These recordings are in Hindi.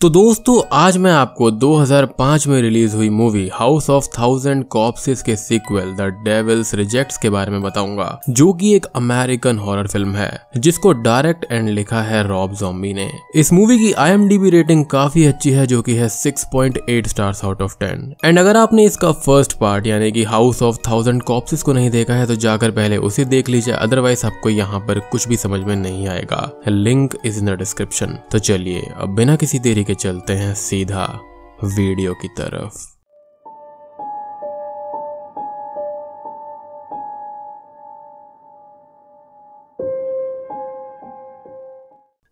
तो दोस्तों आज मैं आपको 2005 में रिलीज हुई मूवी हाउस ऑफ थाउजेंड कॉर्प्सेस के सीक्वल द डेविल्स रिजेक्ट्स के बारे में बताऊंगा, जो कि एक अमेरिकन हॉरर फिल्म है जिसको डायरेक्ट एंड लिखा है रॉब ज़ॉम्बी ने। इस मूवी की IMDb रेटिंग काफी अच्छी है, जो कि है 6.8 स्टार्स आउट ऑफ 10। एंड अगर आपने इसका फर्स्ट पार्ट यानी कि हाउस ऑफ थाउजेंड कॉर्प्सेस को नहीं देखा है तो जाकर पहले उसे देख लीजिए, अदरवाइज आपको यहाँ पर कुछ भी समझ में नहीं आएगा। Link is in the description. तो चलिए अब बिना किसी देरी के चलते हैं सीधा वीडियो की तरफ।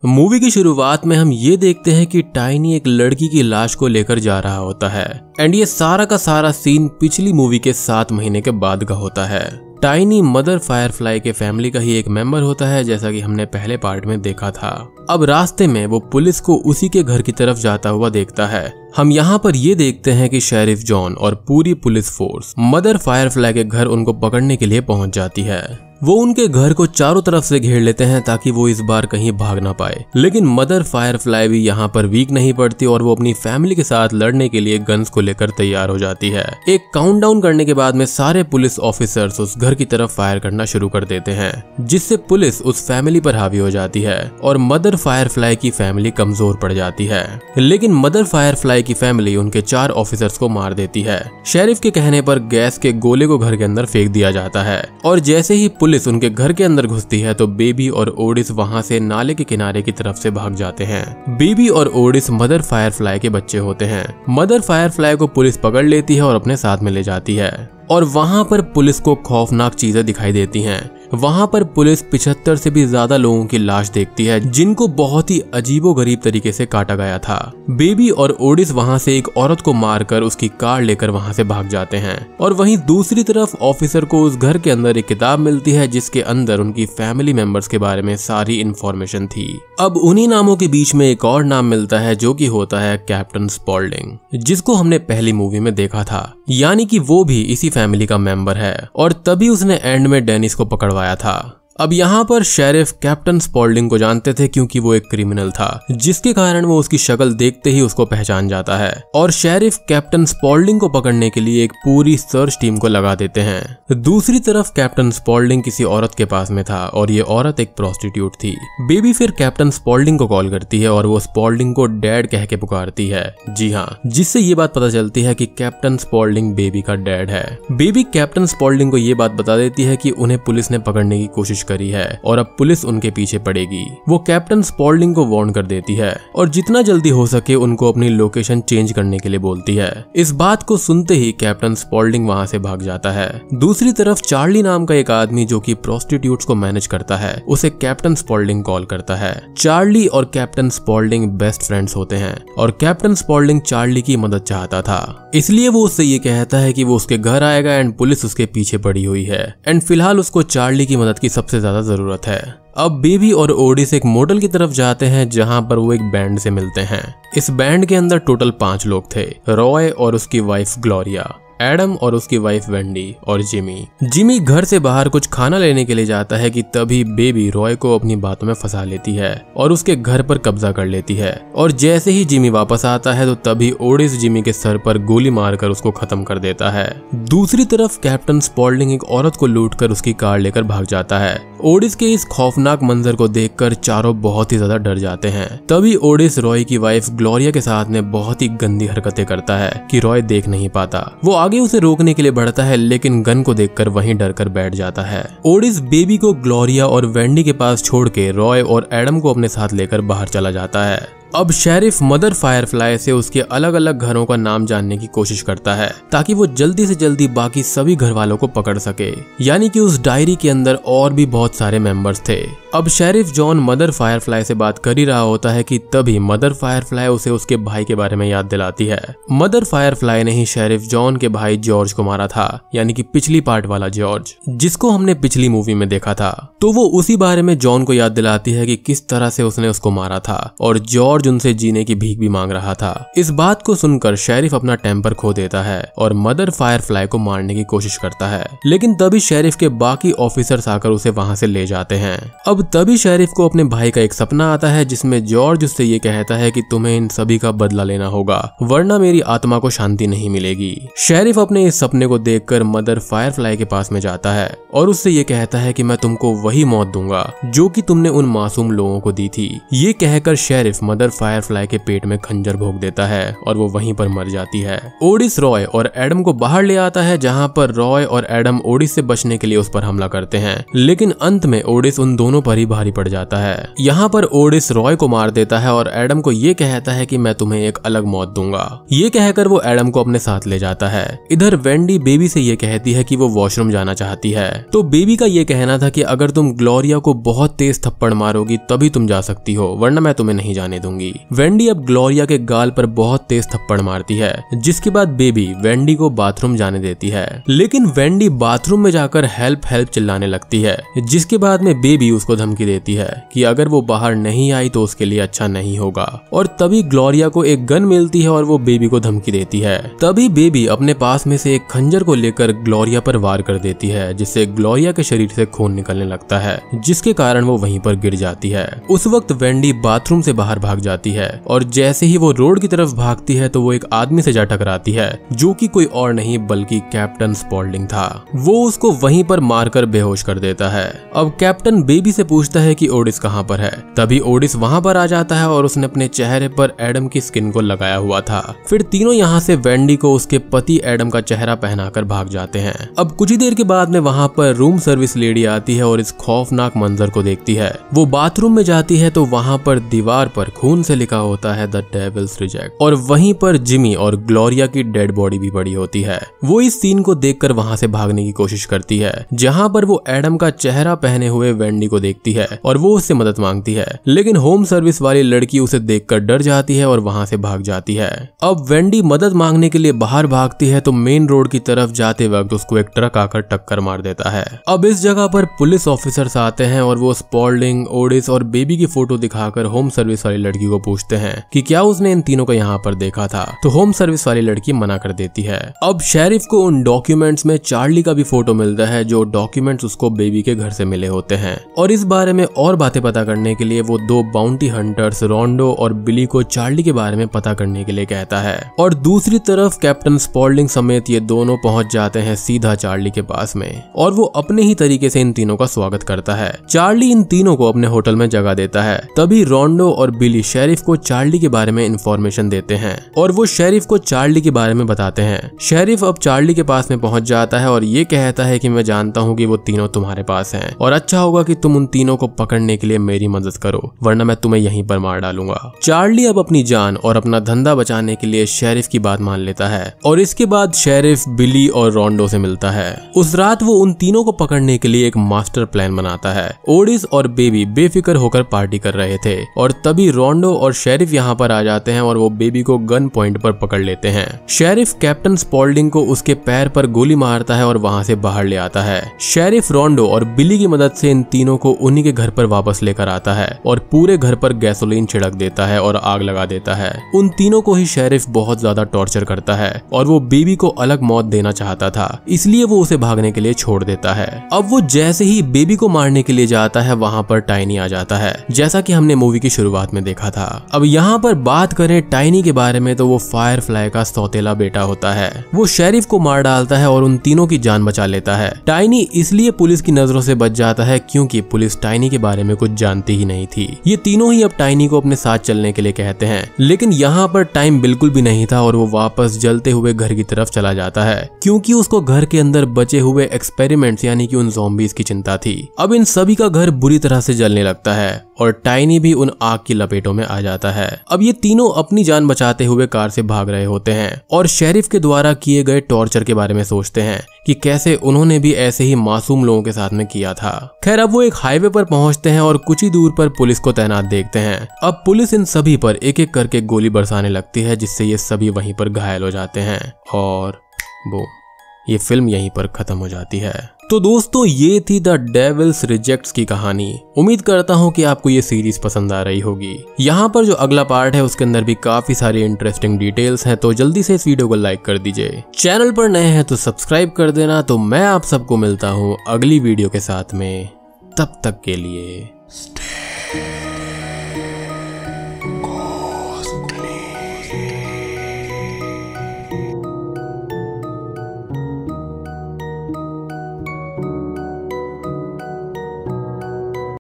मूवी की शुरुआत में हम ये देखते हैं कि टाइनी एक लड़की की लाश को लेकर जा रहा होता है एंड ये सारा का सारा सीन पिछली मूवी के 7 महीने के बाद का होता है। टाइनी मदर फायरफ्लाई के फैमिली का ही एक मेंबर होता है, जैसा कि हमने पहले पार्ट में देखा था। अब रास्ते में वो पुलिस को उसी के घर की तरफ जाता हुआ देखता है। हम यहाँ पर ये देखते हैं कि शेरिफ जॉन और पूरी पुलिस फोर्स मदर फायरफ्लाई के घर उनको पकड़ने के लिए पहुंच जाती है। वो उनके घर को चारों तरफ से घेर लेते हैं ताकि वो इस बार कहीं भाग ना पाए, लेकिन मदर फायरफ्लाई भी यहाँ पर वीक नहीं पड़ती और वो अपनी फैमिली के साथ लड़ने के लिए गन्स को लेकर तैयार हो जाती है। एक काउंटडाउन करने के बाद में सारे पुलिस ऑफिसर्स उस घर की तरफ फायर करना शुरू कर देते हैं, जिससे पुलिस उस फैमिली पर हावी हो जाती है और मदर फायरफ्लाई की फैमिली कमजोर पड़ जाती है। लेकिन मदर फायरफ्लाई की फैमिली उनके 4 ऑफिसर्स को मार देती है। शेरिफ के कहने पर गैस के गोले को घर के अंदर फेंक दिया जाता है और जैसे ही पुलिस उनके घर के अंदर घुसती है तो बेबी और ओडिस वहां से नाले के किनारे की तरफ से भाग जाते हैं। बेबी और ओडिस मदर फायरफ्लाई के बच्चे होते हैं। मदर फायरफ्लाई को पुलिस पकड़ लेती है और अपने साथ में ले जाती है और वहां पर पुलिस को खौफनाक चीजें दिखाई देती हैं। वहां पर पुलिस 75 से भी ज्यादा लोगों की लाश देखती है, जिनको बहुत ही अजीबोगरीब तरीके से काटा गया था। बेबी और ओडिस वहां से एक औरत को मारकर उसकी कार लेकर वहां से भाग जाते हैं और वहीं दूसरी तरफ ऑफिसर को उस घर के अंदर एक किताब मिलती है जिसके अंदर उनकी फैमिली मेंबर्स के बारे में सारी इंफॉर्मेशन थी। अब उन्हीं नामों के बीच में एक और नाम मिलता है जो कि होता है कैप्टन स्पॉल्डिंग, जिसको हमने पहली मूवी में देखा था, यानी कि वो भी इसी फैमिली का मेंबर है और तभी उसने एंड में डेनिस को पकड़वाया था। अब यहाँ पर शेरिफ कैप्टन स्पॉल्डिंग को जानते थे क्योंकि वो एक क्रिमिनल था, जिसके कारण वो उसकी शक्ल देखते ही उसको पहचान जाता है और शेरिफ कैप्टन स्पॉल्डिंग को पकड़ने के लिए एक पूरी सर्च टीम को लगा देते हैं। दूसरी तरफ कैप्टन स्पॉल्डिंग किसी औरत के पास में था और ये औरत एक प्रोस्टिट्यूट थी। बेबी फिर कैप्टन स्पॉल्डिंग को कॉल करती है और वो स्पॉल्डिंग को डैड कह के पुकारती है। जी हाँ, जिससे ये बात पता चलती है कि कैप्टन स्पॉल्डिंग बेबी का डैड है। बेबी कैप्टन स्पॉल्डिंग को ये बात बता देती है कि उन्हें पुलिस ने पकड़ने की कोशिश करी है और अब पुलिस उनके पीछे पड़ेगी। वो कैप्टन स्पॉल्डिंग को वार्न कर देती है और जितना जल्दी हो सके उनको अपनी लोकेशन चेंज करने के लिए बोलती है। इस बात को सुनते ही कैप्टन स्पॉल्डिंग वहां से भाग जाता है। दूसरी तरफ चार्ली नाम का एक आदमी जो कि प्रोस्टिट्यूट्स को मैनेज करता है, उसे कैप्टन स्पॉल्डिंग कॉल करता है। चार्ली और कैप्टन स्पॉल्डिंग बेस्ट फ्रेंड्स होते हैं और कैप्टन स्पॉल्डिंग चार्ली की मदद चाहता था, इसलिए वो उससे ये कहता है कि वो उसके घर आएगा एंड पुलिस उसके पीछे पड़ी हुई है एंड फिलहाल उसको चार्ली की मदद की सबसे ज्यादा जरूरत है। अब बेबी और ओडिस एक मोटल की तरफ जाते हैं जहां पर वो एक बैंड से मिलते हैं। इस बैंड के अंदर टोटल 5 लोग थे, रॉय और उसकी वाइफ ग्लोरिया, एडम और उसकी वाइफ वेंडी और जिमी घर से बाहर कुछ खाना लेने के लिए जाता है कि तभी बेबी रॉय को अपनी बातों में फंसा लेती है और उसके घर पर कब्जा कर लेती है और जैसे ही जिमी वापस आता है तो तभी ओडिस जिमी के सर पर गोली मारकर उसको खत्म कर देता है। दूसरी तरफ कैप्टन स्पॉल्डिंग एक औरत को लूटकर उसकी कार लेकर भाग जाता है। ओडिस के इस खौफनाक मंजर को देखकर चारों बहुत ही ज्यादा डर जाते हैं। तभी ओडिस रॉय की वाइफ ग्लोरिया के साथ में बहुत ही गंदी हरकतें करता है कि रॉय देख नहीं पाता। वो आगे उसे रोकने के लिए बढ़ता है लेकिन गन को देखकर वहीं डर कर बैठ जाता है। ओडिस बेबी को ग्लोरिया और वेंडी के पास छोड़ के रॉय और एडम को अपने साथ लेकर बाहर चला जाता है। अब शेरिफ मदर फायरफ्लाई से उसके अलग अलग घरों का नाम जानने की कोशिश करता है ताकि वो जल्दी से जल्दी बाकी सभी घर वालों को पकड़ सके, यानी कि उस डायरी के अंदर और भी बहुत सारे मेंबर्स थे। अब शेरिफ जॉन मदर फायरफ्लाई से बात कर ही रहा होता है कि तभी मदर फायरफ्लाई उसे उसके भाई के बारे में याद दिलाती है। मदर फायरफ्लाई ने ही शेरिफ जॉन के भाई जॉर्ज को मारा था, यानी कि पिछली पार्ट वाला जॉर्ज, जिसको हमने पिछली मूवी में देखा था। तो वो उसी बारे में जॉन को याद दिलाती है कि किस तरह से उसने उसको मारा था और जॉर्ज जॉर्ज उनसे जीने की भीख भी मांग रहा था। इस बात को सुनकर शेरिफ अपना टेम्पर खो देता है और मदर फायरफ्लाई को मारने की कोशिश करता है, लेकिन तभी शेरिफ के बाकी ऑफिसर्स आकर उसे वहां से ले जाते हैं। अब तभी शेरिफ को अपने भाई का एक सपना आता है जिसमें जॉर्ज उससे ये कहता है कि तुम्हें इन सभी का बदला लेना होगा, वरना मेरी आत्मा को शांति नहीं मिलेगी। शेरिफ अपने इस सपने को देखकर मदर फायरफ्लाई के पास में जाता है और उससे ये कहता है कि मैं तुमको वही मौत दूंगा जो कि तुमने उन मासूम लोगों को दी थी। ये कहकर शेरिफ मदर फायरफ्लाई के पेट में खंजर भोंक देता है और वो वहीं पर मर जाती है। ओडिस रॉय और एडम को बाहर ले आता है, जहां पर रॉय और एडम ओडिस से बचने के लिए उस पर हमला करते हैं, लेकिन अंत में ओडिस उन दोनों पर ही भारी पड़ जाता है। यहाँ पर ओडिस रॉय को मार देता है और एडम को ये कहता है कि मैं तुम्हें एक अलग मौत दूंगा। ये कहकर वो एडम को अपने साथ ले जाता है। इधर वेंडी बेबी से ये कहती है कि वो वॉशरूम जाना चाहती है, तो बेबी का ये कहना था कि अगर तुम ग्लोरिया को बहुत तेज थप्पड़ मारोगी तभी तुम जा सकती हो, वरना मैं तुम्हें नहीं जाने दूंगी। वेंडी अब ग्लोरिया के गाल पर बहुत तेज थप्पड़ मारती है, जिसके बाद बेबी वेंडी को बाथरूम जाने देती है, लेकिन वेंडी बाथरूम में जाकर हेल्प हेल्प चिल्लाने लगती है, जिसके बाद में बेबी उसको धमकी देती है कि अगर वो बाहर नहीं आई तो उसके लिए अच्छा नहीं होगा। और तभी ग्लोरिया को एक गन मिलती है और वो बेबी को धमकी देती है। तभी बेबी अपने पास में से एक खंजर को लेकर ग्लोरिया पर वार कर देती है, जिससे ग्लोरिया के शरीर से खून निकलने लगता है, जिसके कारण वो वहीं पर गिर जाती है। उस वक्त वेंडी बाथरूम से बाहर भाग जाती है और जैसे ही वो रोड की तरफ भागती है तो वो एक आदमी से जा टकराती है, जो कि कोई और नहीं बल्कि कैप्टन स्पॉल्डिंग था। वो उसको वहीं पर मारकर बेहोश कर देता है। अब कैप्टन बेबी से पूछता है कि ओडिस कहाँ पर है। तभी ओडिस वहां पर आ जाता है और उसने अपने चेहरे पर एडम की स्किन को लगाया हुआ था। फिर तीनों यहाँ से वेंडी को उसके पति एडम का चेहरा पहनाकर भाग जाते हैं। अब कुछ ही देर के बाद में वहां पर रूम सर्विस लेडी आती है और इस खौफनाक मंजर को देखती है। वो बाथरूम में जाती है तो वहां पर दीवार पर खून से लिखा होता है द डेविल्स रिजेक्ट, और वहीं पर जिमी और ग्लोरिया की डेड बॉडी भी पड़ी होती है। वो इस सीन को देखकर वहां से भागने की कोशिश करती है, जहां पर वो एडम का चेहरा पहने हुए वेंडी को देखती है और वो उससे मदद मांगती है, लेकिन होम सर्विस वाली लड़की उसे देखकर डर जाती है और वहां से भाग जाती है। अब वेंडी मदद मांगने के लिए बाहर भागती है तो मेन रोड की तरफ जाते वक्त उसको एक ट्रक आकर टक्कर मार देता है। अब इस जगह पर पुलिस ऑफिसर्स आते हैं और वो स्पॉल्डिंग, ओडिस और बेबी की फोटो दिखाकर होम सर्विस वाली लड़की को पूछते हैं कि क्या उसने इन तीनों को यहाँ पर देखा था, तो होम सर्विस वाली लड़की मना कर देती है। अब शेरिफ को उन डॉक्यूमेंट्स में चार्ली का भी फोटो मिलता है, जो डॉक्यूमेंट्स उसको बेबी के घर से मिले होते हैं, और इस बारे में और बातें पता करने के लिए वो दो बाउंटी हंटर्स रोंडो और बिली को चार्ली के बारे में पता करने के लिए कहता है। और दूसरी तरफ कैप्टन स्पॉल्डिंग समेत ये दोनों पहुंच जाते हैं सीधा चार्ली के पास में, और वो अपने ही तरीके से इन तीनों का स्वागत करता है। चार्ली इन तीनों को अपने होटल में जगह देता है। तभी रोंडो और बिली शेरिफ को चार्ली के बारे में इंफॉर्मेशन देते हैं और वो शेरिफ को चार्ली के बारे में बताते हैं। शेरिफ अब चार्ली के पास में पहुंच जाता है और ये कहता है कि मैं जानता हूँ कि वो तीनों तुम्हारे पास हैं और अच्छा होगा कि तुम उन तीनों को पकड़ने के लिए मेरी मदद करो, वरना मैं तुम्हें यहीं पर मार डालूंगा। चार्ली अब अपनी जान और अपना धंधा बचाने के लिए शेरिफ की बात मान लेता है और इसके बाद शेरिफ बिली और रोंडो से मिलता है। उस रात वो उन तीनों को पकड़ने के लिए एक मास्टर प्लान बनाता है। ओडिस और बेबी बेफिक्र होकर पार्टी कर रहे थे और तभी रोंडो और शेरिफ यहाँ पर आ जाते हैं और वो बेबी को गन पॉइंट पर पकड़ लेते हैं। शेरिफ कैप्टन स्पॉल्डिंग को उसके पैर पर गोली मारता है और वहां से बाहर ले आता है। शेरिफ रोंडो और बिली की मदद से इन तीनों को उन्हीं के घर पर वापस लेकर आता है और पूरे घर पर गैसोलीन छिड़क देता है और आग लगा देता है। उन तीनों को ही शेरिफ बहुत ज्यादा टॉर्चर करता है और वो बेबी को अलग मौत देना चाहता था, इसलिए वो उसे भागने के लिए छोड़ देता है। अब वो जैसे ही बेबी को मारने के लिए जाता है वहां पर टाइनी आ जाता है, जैसा कि हमने मूवी की शुरुआत में देखा था। अब यहाँ पर बात करें टाइनी के बारे में तो वो फायरफ्लाई का सौतेला बेटा होता है। वो शेरिफ को मार डालता है और उन तीनों की जान बचा लेता है। टाइनी इसलिए पुलिस की नजरों से बच जाता है क्योंकि पुलिस टाइनी के बारे में कुछ जानती ही नहीं थी। ये तीनों ही अब टाइनी को अपने साथ चलने के लिए कहते हैं, लेकिन यहाँ पर टाइम बिल्कुल भी नहीं था और वो वापस जलते हुए घर की तरफ चला जाता है क्योंकि उसको घर के अंदर बचे हुए एक्सपेरिमेंट्स यानी कि उन ज़ॉम्बीज़ की चिंता थी। अब इन सभी का घर बुरी तरह से जलने लगता है और टाइनी भी उन आग की लपेटों में आ जाता है। अब ये तीनों अपनी जान बचाते हुए कार से भाग रहे होते हैं और शेरिफ के द्वारा किए गए टॉर्चर के बारे में सोचते हैं कि कैसे उन्होंने भी ऐसे ही मासूम लोगों के साथ में किया था। खैर अब वो एक हाईवे पर पहुंचते हैं और कुछ ही दूर पर पुलिस को तैनात देखते हैं। अब पुलिस इन सभी पर एक एक करके गोली बरसाने लगती है, जिससे ये सभी वहीं पर घायल हो जाते हैं और बूम, ये फिल्म यहीं पर खत्म हो जाती है। तो दोस्तों ये थी द डेविल्स रिजेक्ट्स की कहानी। उम्मीद करता हूँ कि आपको ये सीरीज पसंद आ रही होगी। यहाँ पर जो अगला पार्ट है उसके अंदर भी काफी सारी इंटरेस्टिंग डिटेल्स हैं, तो जल्दी से इस वीडियो को लाइक कर दीजिए। चैनल पर नए हैं तो सब्सक्राइब कर देना। तो मैं आप सबको मिलता हूँ अगली वीडियो के साथ में, तब तक के लिए